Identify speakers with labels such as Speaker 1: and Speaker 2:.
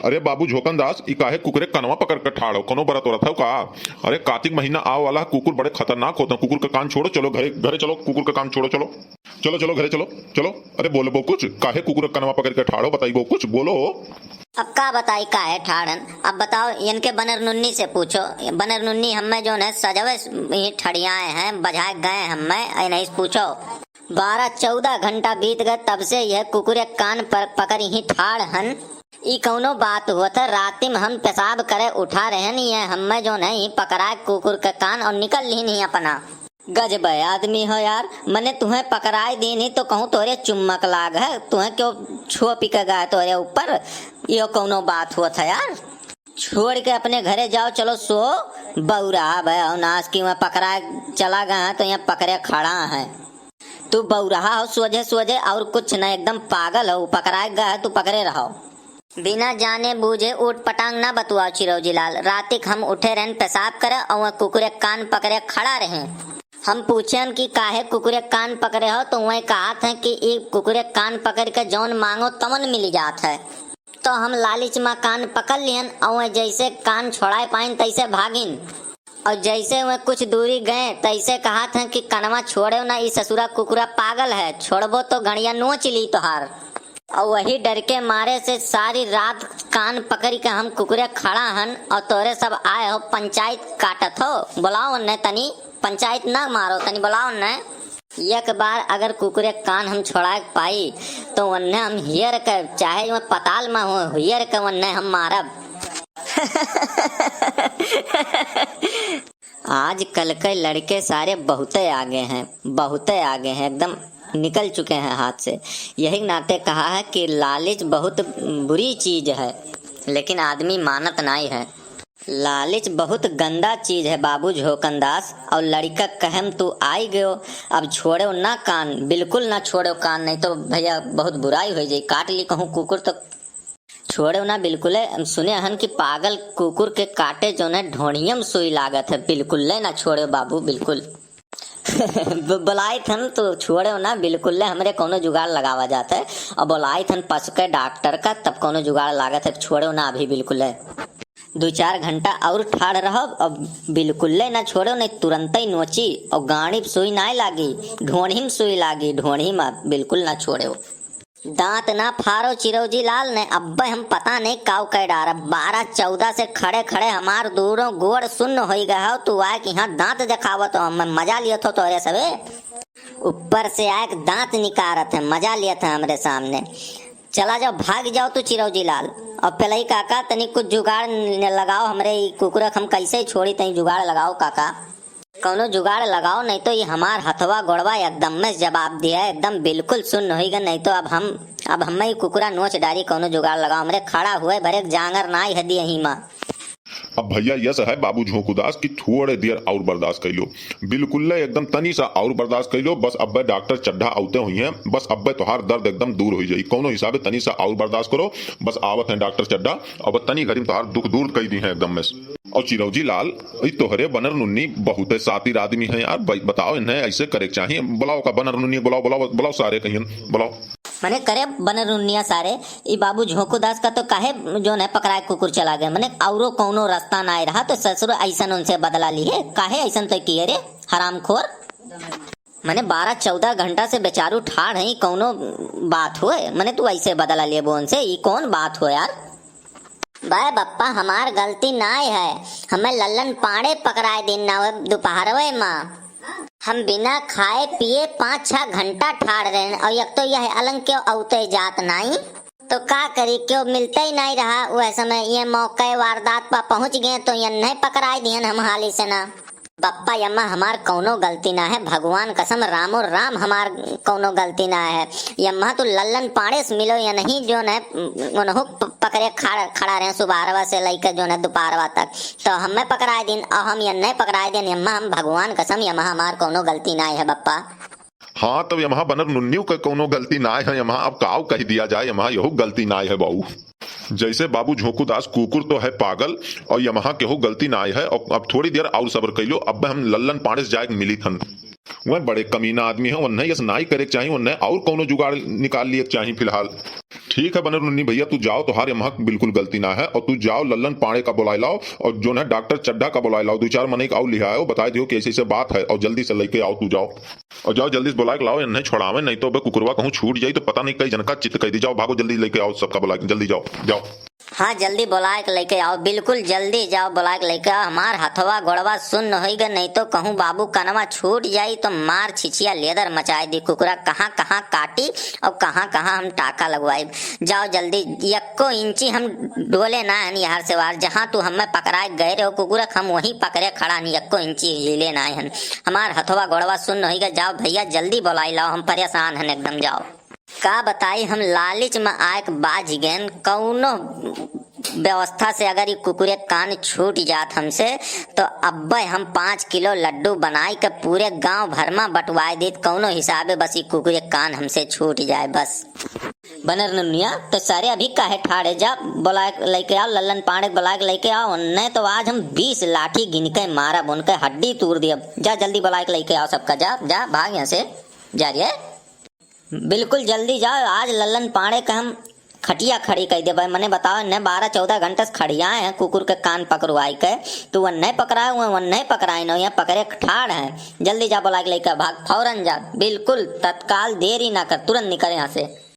Speaker 1: अरे बाबू झोकन दास ई काहे कुकुरे कनवा पकड़ के ठाड़ो कोनो बरत हो रहा था का। अरे कार्तिक महीना आव वाला कुकुर बड़े खतरनाक होते हैं। कुकुर का कान छोड़ो, चलो घरे घरे चलो, कुकुर का कान छोड़ो, चलो चलो चलो घरे चलो चलो। अरे बोलो बो कुछ, काहे कुकुर का कनवा पकड़ के ठाड़ो, बताई बो कुछ बोलो।
Speaker 2: अब का बताई का है ठाड़न। अब बताओ इनके बनर नुन्नी से पूछो। बनर नुन्नी हमें जो है सजवे ये ठड़ियाए हैं, बजाए गए हमें नहीं पूछो। 12-14 घंटा बीत गए तब से यह कुकुरे कान पर पकड़ ही ठाड़ हन। ई कौनो बात हुआ था, राति में हम पेशाब करे उठा रहे नहीं है, हमें जो नहीं पकड़ा कुकुर के कान और निकल ही नहीं अपना। गजब आदमी हो यार, मैंने तुम्हें पकड़ाई दी नहीं तो कहूँ तोरे चुम्बक लाग है, तुम्हें क्यों छुआ पी के गया तोरे ऊपर। ये कौनो बात हुआ था यार। छोड़ के अपने घरे जाओ, चलो सो बौरा भाई नाश की मैं पकड़ा चला गया है तो यहाँ पकड़े खड़ा है। तू बौरा हो सोझे सोझे और कुछ न, एकदम पागल हो। पकड़ा गया है तू पकड़े रहो। बिना जाने बूझे ऊट पटांग ना बतुआओ चिरौजी लाल। रातिक हम उठे रहन पेशाब करे और कुकुरे कान पकड़े खड़ा रहे। हम पूछे कि काहे कुकुरे कान पकड़े हो तो वही कहा था कि ये कुकुरे कान पकड़ के जौन मांगो तमन मिल जात है। तो हम लालिच में कान पकड़ लियन और जैसे कान छोड़ाए पाइन तैसे भागिन। और जैसे वह कुछ दूरी गए तैसे कहा था कि कनवा छोड़े ना, ई ससुरा कुकुरा पागल है, छोड़बो तो घड़िया नोच ली तोहार। और वही डर के मारे से सारी रात कान पकड़ के हम कुकुरे खड़ा हन और तोरे सब आए हो पंचायत काटत हो। बुलाओ न तनी, पंचायत ना मारो तनी, बुलाओ न। एक बार अगर कुकुरे कान हम छोड़ा पाई तो वन्ने हम हियर के चाहे मैं पताल में हो हियर के वन्ने हम मारब। आज कल के लड़के सारे बहुते आगे हैं, बहुते आगे हैं, एकदम निकल चुके हैं हाथ से। यही नाते कहा है कि लालच बहुत बुरी चीज है लेकिन आदमी मानत नहीं है। लालच बहुत गंदा चीज है बाबू झोकनदास। और लड़का कहम तू आई गयो, अब छोड़ो ना कान, बिल्कुल ना छोड़ो कान, नहीं तो भैया बहुत बुराई हो जाए। काट ली कहूँ कुकुर तो छोड़ो ना बिल्कुल। सुने हन कि पागल कुकुर के काटे जो है ढोड़ियम सुई लागत है, बिल्कुल ना छोड़ो बाबू बिल्कुल। बुलाई थन तो छोड़ो ना बिल्कुल, हमरे कोनो जुगाड़ लगावा जाता है। और बुलाई थन पशु के डॉक्टर का तब कोनो जुगाड़ लागत है, छोड़ो ना अभी बिल्कुल। 2-4 घंटा और ठाड़ रहो अब बिल्कुल ना छोड़ो, नहीं तुरंत ही नोची और गाड़ी सुई ना लागी, ढोड़ी में सुई लागी, ढोड़ी में बिल्कुल ना छोड़ो। दांत ना फाड़ो चिरौजी लाल ने, अब हम पता नहीं काव कह डारा। 12-14 से खड़े खड़े हमार दूरों गोड़ सुन्न हो गया हो। तू आए कि यहाँ दांत दिखावो तो हम मजा लिया तो तोरे सबे ऊपर से आए दांत निकारत है, मजा लिया था हमरे सामने। चला जाओ भाग जाओ तू चिरौजी लाल। और पहले काका तनी कुछ जुगाड़ लगाओ, हमरे कुकुर हम कैसे छोड़ी, तनी जुगाड़ लगाओ काका, कौनो जुगाड़ लगाओ, नहीं तो ये हमार हथवा गोड़वा एकदम में जवाब दिया, एकदम बिल्कुल सुन होगा। नहीं तो अब हम ही कुकुरा नोच डाली, कौनो जुगाड़ लगाओ। हमरे खड़ा हुए भरे जांगर ना ही हदी यही माँ।
Speaker 1: अब भैया यस है बाबू झोंकुदास की थोड़े देर और बर्दाश्त कर लो, बिल्कुल एकदम तनी सा और बर्दाश्त कर लो। बस अब डॉक्टर चड्ढा आते हुई हैं, बस अब तोहार दर्द एकदम दूर हो जाए। कोनो हिसाब तनी सा और बर्दाश्त करो, बस आवत है डॉक्टर चड्ढा और तनी घड़ी तोहार दुख दूर कर दी है एकदम में। और चिरौजी लाल तोहरे बनर नुन्नी बहुत सातिर आदमी है यार, बताओ इन्हें ऐसे करे चाहिए। बुलाओ का बनर नुन्नी, बुलाओ बुलाओ बुलाओ सारे कहीं बुलाओ।
Speaker 2: मैंने करे बनर नुन्निया सारे। ये बाबू झोंकुदास का तो काहे जो है पकड़ाए कुकुर चला गया। मैंने औरो कौनो रास्ता ना रहा तो ससुर ऐसा उनसे बदला ली है, काहे ऐसा तो किए रे हरामखोर। मैंने 12-14 घंटा से बेचारू ठाड़ है, कौनो बात हुए मैंने तू ऐसे बदला लिए बोन से, ये कौन बात हो यार। भाई बप्पा हमार गलती ना है, हमें लल्लन पाड़े पकड़ाए दिन ना दोपहर माँ। हम बिना खाए पिए 5-6 घंटा ठाड़ रहे और एक तो यह अलंग क्यों औते जात नहीं तो का करी, क्यों मिलते ही नहीं रहा। वह समय ये मौके वारदात पर पहुंच गए तो ये नहीं पकड़ाई दियन हम हाली से ना। बप्पा यम्मा हमार कौनो गलती ना है, भगवान कसम रामो राम हमार कौनो गलती ना है। यम्मा तो लल्लन पाड़े से मिलो या नहीं जो न पकड़े खड़ा रहे सुबह से लेकर जो है दोपहर तक, तो हमें पकड़ाए दिन और हम ये नहीं पकड़ाए दिन। यम्मा हम भगवान कसम यम्मा हमार कौनो गलती ना है बप्पा।
Speaker 1: हाँ तब यहाँ बनर नुन्नियों का कोनो गलती ना है, यहाँ अब काव कह दिया जाए, यहाँ यहू गलती ना है बाबू। जैसे बाबू झोंकुदास कुकुर तो है पागल और यमहा केहू गलती ना है। और अब थोड़ी देर और सब्र कर लो, अब हम लल्लन पाड़े से जाए मिली थन वह बड़े कमीना आदमी है, उन्हें यस नाई करे के चाहिए, उन्हें और कोनो जुगाड़ निकाल लिए के चाहिए फिलहाल। ठीक है बनर नुन्नी भैया, तू जाओ, तुम्हारे महक बिल्कुल गलती ना है, और तू जाओ लल्लन पाड़े का बुलाई लाओ और जो है डॉक्टर चड्ढा का बुलाई लाओ, 2-4 मने का और लिहाओ, बता दियो कि ऐसी बात है, और जल्दी से लेके आओ, तू जाओ और जाओ जल्दी से बुला के लाओ, नहीं छोड़ावे, नहीं तो बे कुकुरवा कहूँ छूट जाई तो पता नहीं कई जनका चित्त कह दी। जाओ भागो जल्दी लेके आओ सबका बुला के, जल्दी जाओ जाओ।
Speaker 2: हाँ जल्दी बुला के लेके आओ, बिल्कुल जल्दी जाओ बुला के लेके आओ। हमार हथवा गोड़वा सुन्न होइगा, नहीं तो कहूँ बाबू कनवा छूट जाई तो मार छिछिया लेदर मचाए दी। कुकुरा कहाँ कहाँ काटी और कहाँ कहाँ हम टाका लगवाई। जाओ जल्दी, यक्को इंची हम डोले ना हन यार से वार, जहाँ तू हमें पकड़ाए गए रहे हो कुकुरा हम वहीं पकड़े खड़ा नहीं, यक्को इंची हिले ना हन। हमार हथवा गोड़वा सुन्न होइगा। जाओ भैया जल्दी बुलाई लाओ, हम परेशान हन एकदम। जाओ का बताई, हम लालच में आए बाज गए, कौनो व्यवस्था से अगर ये कुकुरे कान छूट जात हमसे तो अब्बे हम 5 किलो लड्डू बनाई के पूरे गांव भर में बंटवाए देत, कौनो हिसाबे बस ये कुकुरे कान हमसे छूट जाए बस। बनर नुनिया तो सारे अभी काहे ठाड़े, जा बुला लेके आओ, लल्लन पाड़े बुला के लेके आओ, नहीं तो आज हम 20 लाठी गिन के मारा, उनके हड्डी तोड़ दिया। जा जल्दी बुला के लेके आओ सबका, जा जा भाग यहाँ से, जा रही बिल्कुल जल्दी जाओ। आज लल्लन पाड़े का हम खटिया खड़ी कर दे भाई, मैंने बताओ ने 12-14 घंटे से खड़ियाए हैं कुकुर के कान पकड़वाई के, तो वन नहीं पकड़ाए हुए, वन नहीं पकड़ाए न, यहाँ पकड़े ठाड़ है। जल्दी जा बुला के लेकर भाग, फौरन जा, बिल्कुल तत्काल देरी ना कर, तुरंत निकल यहाँ से।